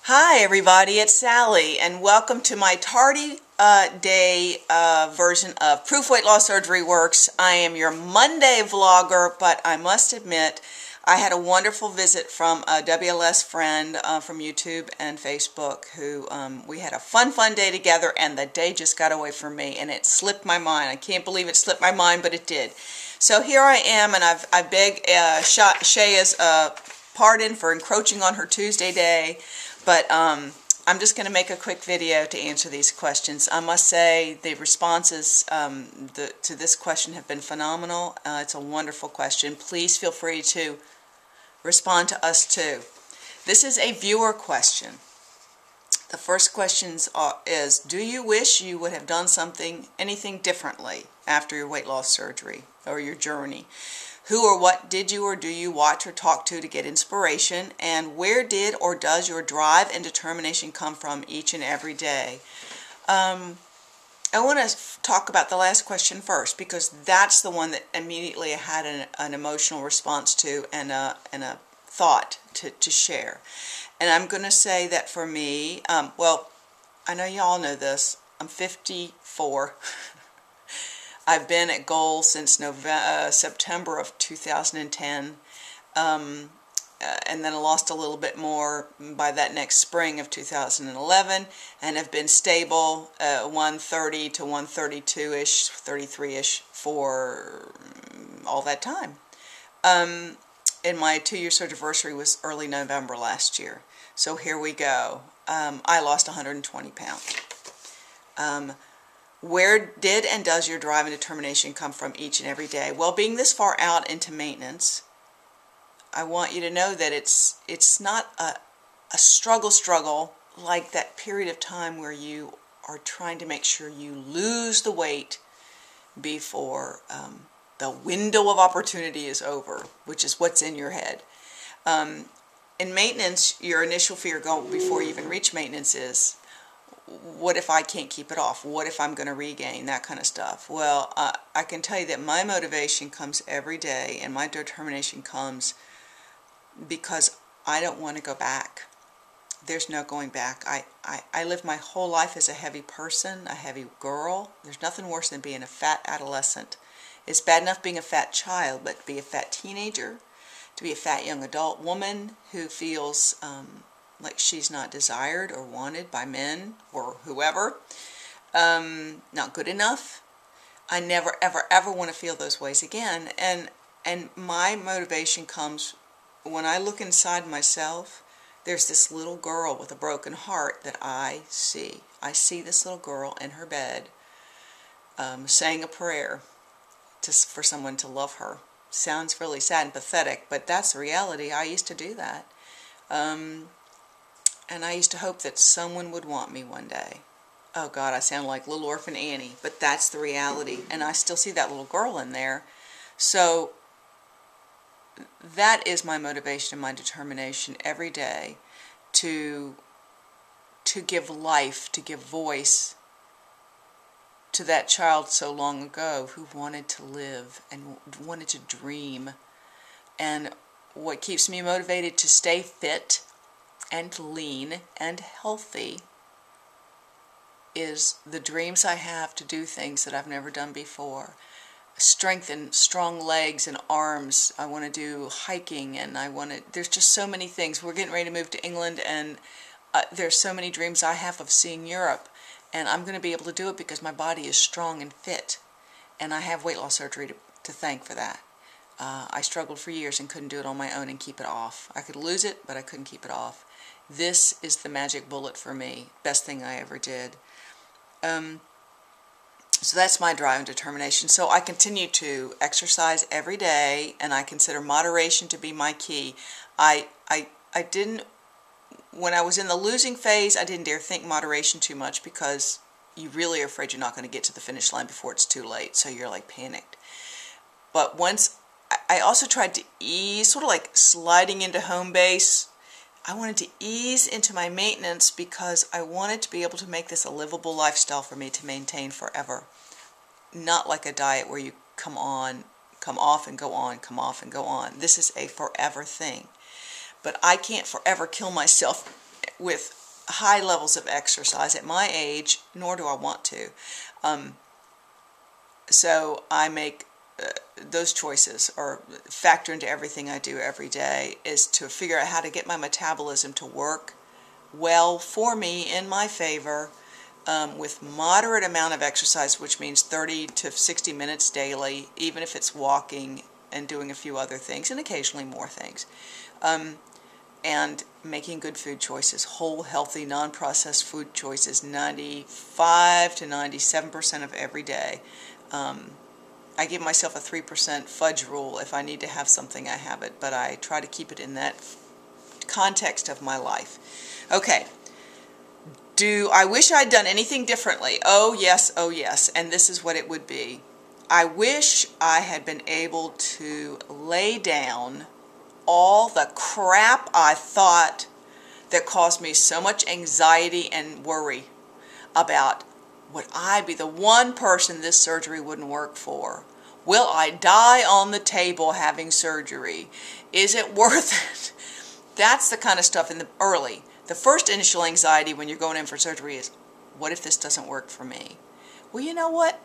Hi everybody, it's Sally and welcome to my tardy day version of Proof Weight Loss Surgery Works. I am your Monday vlogger, but I must admit I had a wonderful visit from a WLS friend from YouTube and Facebook who we had a fun day together, and the day just got away from me and it slipped my mind. I can't believe it slipped my mind, but it did. So here I am, and I beg Shaya's pardon for encroaching on her Tuesday day. But I'm just going to make a quick video to answer these questions. I must say the responses to this question have been phenomenal. It's a wonderful question. Please feel free to respond to us too. This is a viewer question. The first question is, do you wish you would have done anything differently after your weight loss surgery or your journey? Who or what did you or do you watch or talk to get inspiration? And where did or does your drive and determination come from each and every day? I want to talk about the last question first, because that's the one that immediately I had an emotional response to and a thought to share. And I'm going to say that for me, well, I know you all know this, I'm 54. I've been at goal since September of 2010, and then I lost a little bit more by that next spring of 2011, and have been stable 130 to 132-ish, 33-ish for all that time. And my 2-year anniversary was early November last year. So here we go. I lost 120 pounds. Where did and does your drive and determination come from each and every day? Well, being this far out into maintenance, I want you to know that it's not a struggle like that period of time where you are trying to make sure you lose the weight before the window of opportunity is over, which is what's in your head. In maintenance, your initial fear before you even reach maintenance is, what if I can't keep it off? What if I'm going to regain? That kind of stuff. Well, I can tell you that my motivation comes every day, and my determination comes because I don't want to go back. There's no going back. I lived my whole life as a heavy person, a heavy girl. There's nothing worse than being a fat adolescent. It's bad enough being a fat child, but to be a fat teenager, to be a fat young adult woman who feels like she's not desired or wanted by men or whoever, not good enough. I never ever want to feel those ways again. And my motivation comes when I look inside myself. There's this little girl with a broken heart that I see. I see this little girl in her bed saying a prayer for someone to love her. Sounds really sad and pathetic, but that's the reality. I used to do that. And I used to hope that someone would want me one day. Oh God, I sound like Little Orphan Annie, but that's the reality. And I still see that little girl in there. So that is my motivation and my determination every day to give life, to give voice to that child so long ago who wanted to live and wanted to dream. And what keeps me motivated to stay fit and lean and healthy is the dreams I have to do things that I've never done before. Strengthen strong legs and arms. I want to do hiking, and there's just so many things. We're getting ready to move to England, and there's so many dreams I have of seeing Europe, and I'm going to be able to do it because my body is strong and fit, and I have weight loss surgery to thank for that. I struggled for years and couldn't do it on my own and keep it off. I could lose it, but I couldn't keep it off. This is the magic bullet for me. Best thing I ever did. So that's my drive and determination. So I continue to exercise every day, and I consider moderation to be my key. I didn't, when I was in the losing phase, I didn't dare think moderation too much, because you really are afraid you're not going to get to the finish line before it's too late, so you're like panicked. But once, I also tried to ease, sort of like sliding into home base. I wanted to ease into my maintenance because I wanted to be able to make this a livable lifestyle for me to maintain forever. Not like a diet where you come off and go on, come off and go on. This is a forever thing. But I can't forever kill myself with high levels of exercise at my age, nor do I want to. So I make those choices, or factor into everything I do every day, is to figure out how to get my metabolism to work well for me, in my favor, with moderate amount of exercise, which means 30 to 60 minutes daily, even if it's walking and doing a few other things, and occasionally more things. And making good food choices, whole, healthy, non-processed food choices, 95 to 97% of every day. I give myself a 3% fudge rule. If I need to have something, I have it, but I try to keep it in that context of my life. Okay. Do I wish I'd done anything differently? Oh yes, and this is what it would be. I wish I had been able to lay down all the crap I thought that caused me so much anxiety and worry about, would I be the one person this surgery wouldn't work for? Will I die on the table having surgery? Is it worth it? That's the kind of stuff in the early. The first initial anxiety when you're going in for surgery is, what if this doesn't work for me? Well, you know what?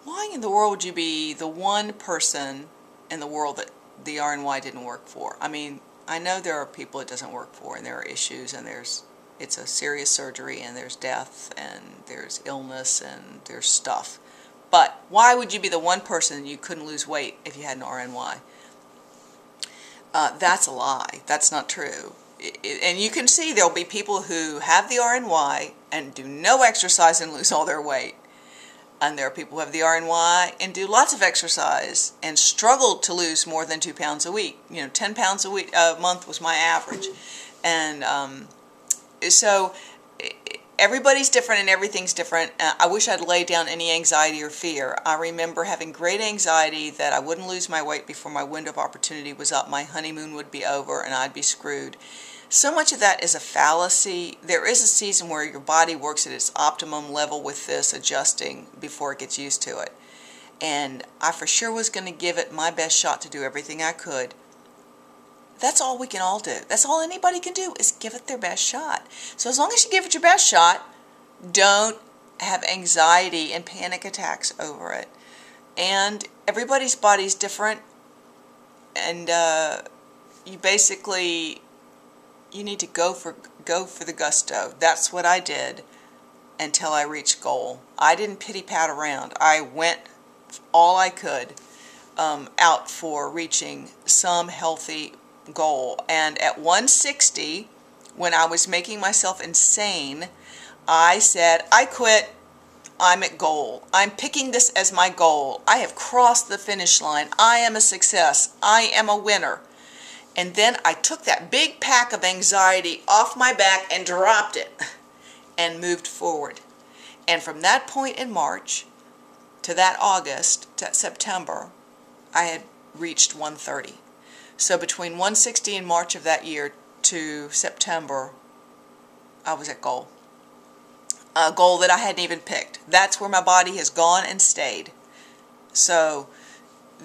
Why in the world would you be the one person in the world that the RNY didn't work for? I mean, I know there are people it doesn't work for, and there are issues, and it's a serious surgery, and there's death, and there's illness, and there's stuff. But why would you be the one person you couldn't lose weight if you had an RNY? That's a lie. That's not true. And you can see there'll be people who have the RNY and do no exercise and lose all their weight. And there are people who have the RNY and do lots of exercise and struggle to lose more than 2 pounds a week. 10 pounds a month was my average. And so everybody's different and everything's different. I wish I'd laid down any anxiety or fear. I remember having great anxiety that I wouldn't lose my weight before my window of opportunity was up. My honeymoon would be over and I'd be screwed. So much of that is a fallacy. There is a season where your body works at its optimum level with this, adjusting before it gets used to it. And I for sure was going to give it my best shot to do everything I could. That's all we can all do. That's all anybody can do, is give it their best shot. So as long as you give it your best shot, don't have anxiety and panic attacks over it. And everybody's body's different, and you need to go for the gusto. That's what I did until I reached goal. I didn't pity-pat around. I went all I could out for reaching some healthy goal. And at 160, when I was making myself insane, I said, I quit. I'm at goal. I'm picking this as my goal. I have crossed the finish line. I am a success. I am a winner. And then I took that big pack of anxiety off my back and dropped it and moved forward. And from that point in March to that August to September, I had reached 130. So between 160 in March of that year to September, I was at goal. A goal that I hadn't even picked. That's where my body has gone and stayed. So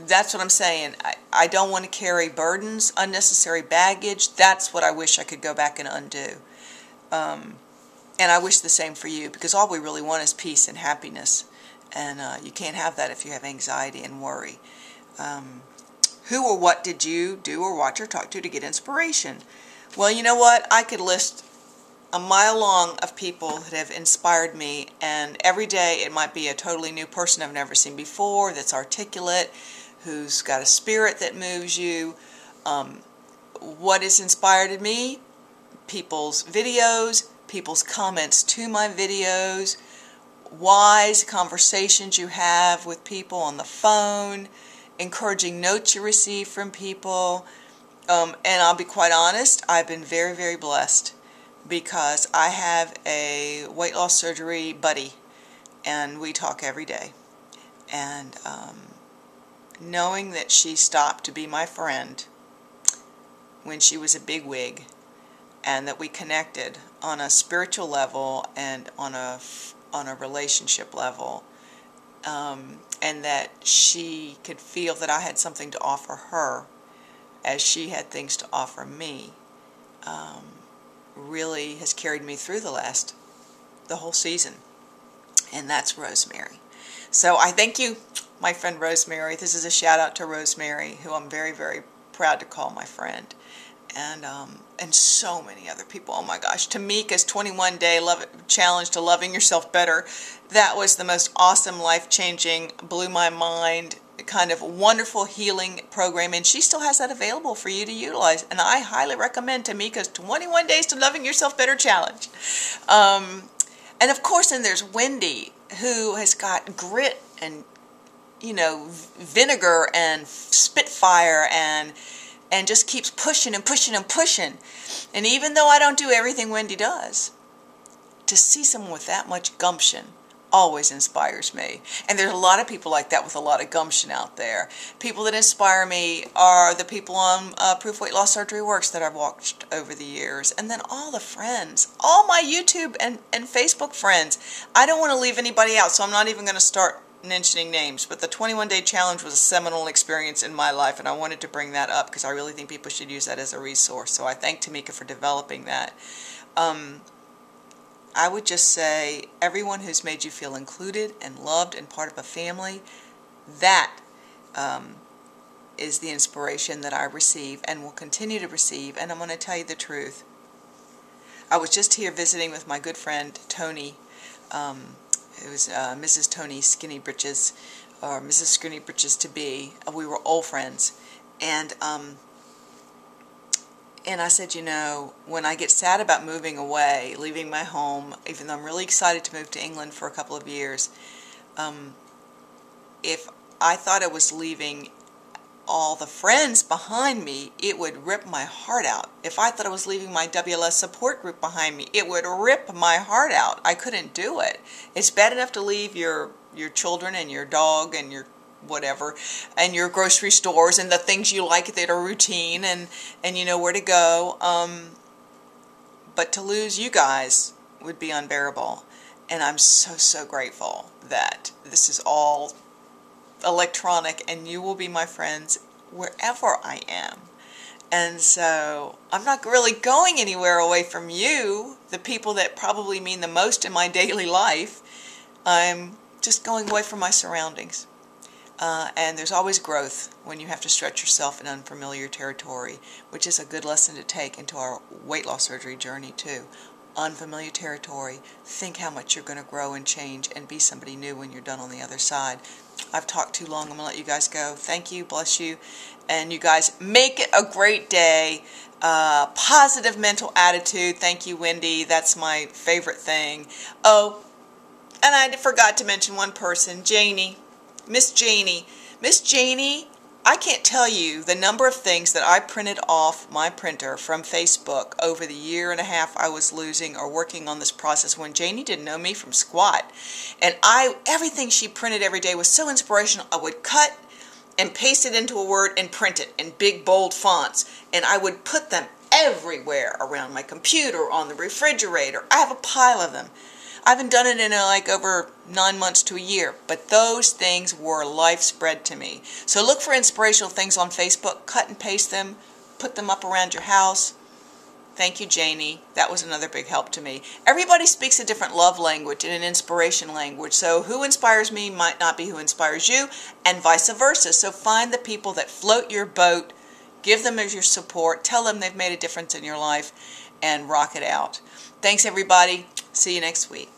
that's what I'm saying. I don't want to carry burdens, unnecessary baggage. That's what I wish I could go back and undo. And I wish the same for you, because all we really want is peace and happiness. And you can't have that if you have anxiety and worry. Who or what did you do or watch or talk to get inspiration? Well, you know what? I could list a mile long of people that have inspired me, and every day it might be a totally new person I've never seen before, that's articulate, who's got a spirit that moves you. What has inspired me? People's videos, people's comments to my videos, wise conversations you have with people on the phone, encouraging notes you receive from people. And I'll be quite honest, I've been very, very blessed, because I have a weight loss surgery buddy, and we talk every day. And knowing that she stopped to be my friend when she was a bigwig, and that we connected on a spiritual level and on a relationship level, and that she could feel that I had something to offer her as she had things to offer me, really has carried me through the whole season, and that's Rosemary. So I thank you, my friend Rosemary. This is a shout out to Rosemary, who I'm very, very proud to call my friend, and so many other people. Oh my gosh, Tamika's 21-day challenge to loving yourself better. That was the most awesome, life-changing, blew my mind, kind of wonderful healing program, and she still has that available for you to utilize. And I highly recommend Tamika's 21 Days to Loving Yourself Better challenge. And of course, then there's Wendy, who has got grit and, you know, vinegar and spitfire and just keeps pushing and pushing and pushing. And even though I don't do everything Wendy does, to see someone with that much gumption always inspires me. And there's a lot of people like that with a lot of gumption out there. People that inspire me are the people on Proof Weight Loss Surgery Works that I've watched over the years. And then all the friends, all my YouTube and Facebook friends. I don't want to leave anybody out, so I'm not even going to start mentioning names. But the 21-day challenge was a seminal experience in my life, and I wanted to bring that up because I really think people should use that as a resource. So I thank Tamika for developing that. I would just say, everyone who's made you feel included and loved and part of a family, that is the inspiration that I receive and will continue to receive. And I'm going to tell you the truth. I was just here visiting with my good friend Tony. It was Mrs. Tony Skinny Britches, or Mrs. Skinny Britches to be. We were old friends. And I said, you know, when I get sad about moving away, leaving my home, even though I'm really excited to move to England for a couple of years, if I thought I was leaving all the friends behind me, it would rip my heart out. If I thought I was leaving my WLS support group behind me, it would rip my heart out. I couldn't do it. It's bad enough to leave your children and your dog and your whatever, and your grocery stores and the things you like that are routine, and you know where to go. But to lose you guys would be unbearable. And I'm so grateful that this is all electronic, and you will be my friends wherever I am. And so I'm not really going anywhere away from you, the people that probably mean the most in my daily life. I'm just going away from my surroundings. And there's always growth when you have to stretch yourself in unfamiliar territory, which is a good lesson to take into our weight loss surgery journey too. Unfamiliar territory. Think how much you're going to grow and change and be somebody new when you're done on the other side. I've talked too long. I'm going to let you guys go. Thank you. Bless you. And you guys make it a great day. Positive mental attitude. Thank you, Wendy. That's my favorite thing. Oh, and I forgot to mention one person, Janie. Miss Janie. Miss Janie, I can't tell you the number of things that I printed off my printer from Facebook over the year and a half I was losing or working on this process when Janie didn't know me from squat. And everything she printed every day was so inspirational. I would cut and paste it into a word and print it in big bold fonts. And I would put them everywhere around my computer, on the refrigerator. I have a pile of them. I haven't done it in like over 9 months to a year, but those things were life spread to me. So look for inspirational things on Facebook, cut and paste them, put them up around your house. Thank you, Janie. That was another big help to me. Everybody speaks a different love language and an inspiration language, so who inspires me might not be who inspires you, and vice versa. So find the people that float your boat, give them your support, tell them they've made a difference in your life, and rock it out. Thanks, everybody. See you next week.